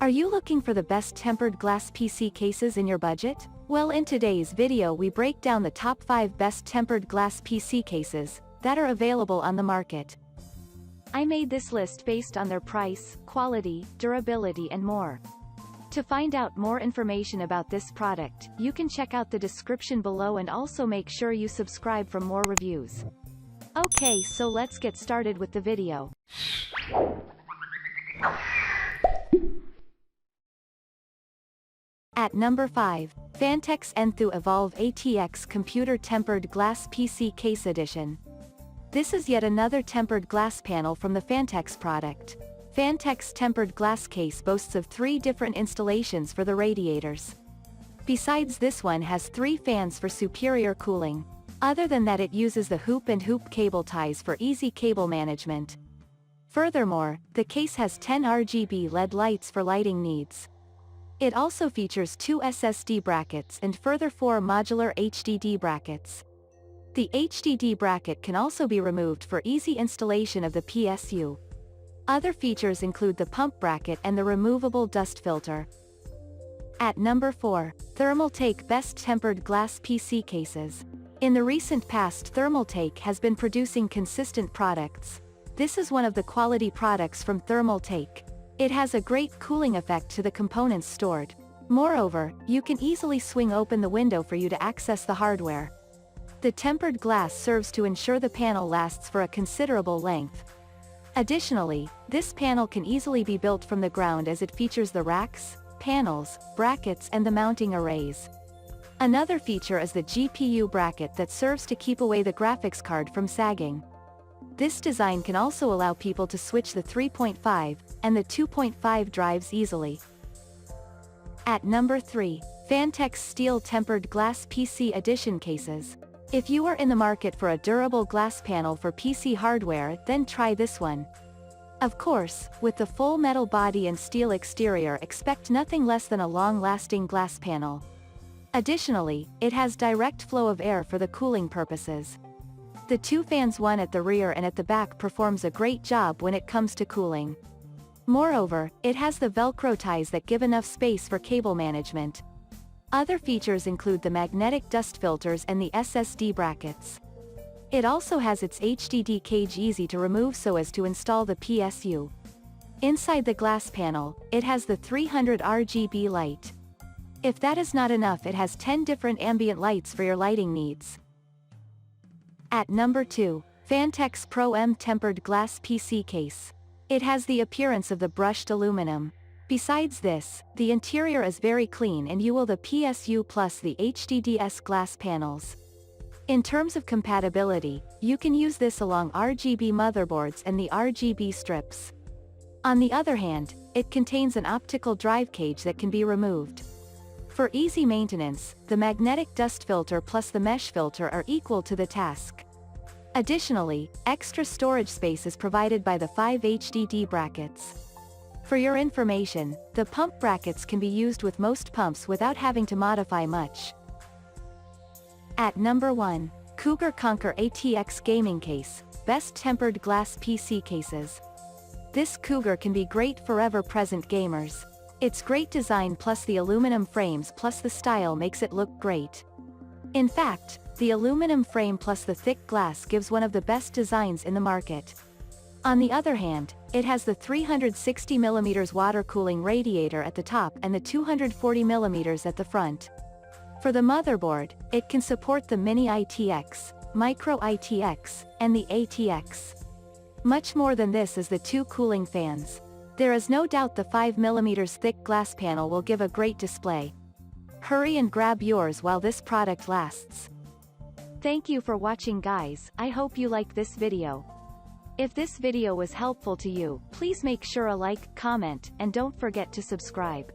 Are you looking for the best tempered glass PC cases in your budget? Well, in today's video we break down the top 5 best tempered glass PC cases that are available on the market. I made this list based on their price, quality, durability and more. To find out more information about this product, you can check out the description below and also make sure you subscribe for more reviews. Okay, so let's get started with the video. At number 5, Fantex Enthoo Evolv ATX Computer Tempered Glass PC Case Edition. This is yet another tempered glass panel from the Fantex product. Fantex tempered glass case boasts of 3 different installations for the radiators. Besides, this one has 3 fans for superior cooling. Other than that, it uses the hoop and hoop cable ties for easy cable management. Furthermore, the case has 10 RGB LED lights for lighting needs. It also features 2 SSD brackets and further 4 modular HDD brackets. The HDD bracket can also be removed for easy installation of the PSU. Other features include the pump bracket and the removable dust filter. At number 4, Thermaltake Best Tempered Glass PC Cases. In the recent past, Thermaltake has been producing consistent products. This is one of the quality products from Thermaltake. It has a great cooling effect to the components stored. Moreover, you can easily swing open the window for you to access the hardware. The tempered glass serves to ensure the panel lasts for a considerable length. Additionally, this panel can easily be built from the ground as it features the racks, panels, brackets and the mounting arrays. Another feature is the GPU bracket that serves to keep away the graphics card from sagging. This design can also allow people to switch the 3.5 and the 2.5 drives easily. At number 3, Fantex Steel Tempered Glass PC Edition Cases. If you are in the market for a durable glass panel for PC hardware, then try this one. Of course, with the full metal body and steel exterior, expect nothing less than a long-lasting glass panel. Additionally, it has direct flow of air for the cooling purposes. The 2 fans, one at the rear and at the back, performs a great job when it comes to cooling. Moreover, it has the Velcro ties that give enough space for cable management. Other features include the magnetic dust filters and the SSD brackets. It also has its HDD cage easy to remove so as to install the PSU. Inside the glass panel, it has the 300 RGB light. If that is not enough, it has 10 different ambient lights for your lighting needs. At number 2, Fantex Pro M Tempered Glass PC Case. It has the appearance of the brushed aluminum. Besides this, the interior is very clean and you will the PSU plus the HDDS glass panels. In terms of compatibility, you can use this along RGB motherboards and the RGB strips. On the other hand, it contains an optical drive cage that can be removed. For easy maintenance, the magnetic dust filter plus the mesh filter are equal to the task. Additionally, extra storage space is provided by the 5 HDD brackets. For your information, the pump brackets can be used with most pumps without having to modify much. At number 1, Cougar Conker ATX Gaming Case, Best Tempered Glass PC Cases. This Cougar can be great for ever-present gamers. Its great design plus the aluminum frames plus the style makes it look great. In fact, the aluminum frame plus the thick glass gives one of the best designs in the market. On the other hand, it has the 360mm water cooling radiator at the top and the 240mm at the front. For the motherboard, it can support the Mini ITX, Micro ITX, and the ATX. Much more than this is the 2 cooling fans. There is no doubt the 5mm thick glass panel will give a great display. Hurry and grab yours while this product lasts. Thank you for watching, guys. I hope you like this video. If this video was helpful to you, please make sure a like, comment, and don't forget to subscribe.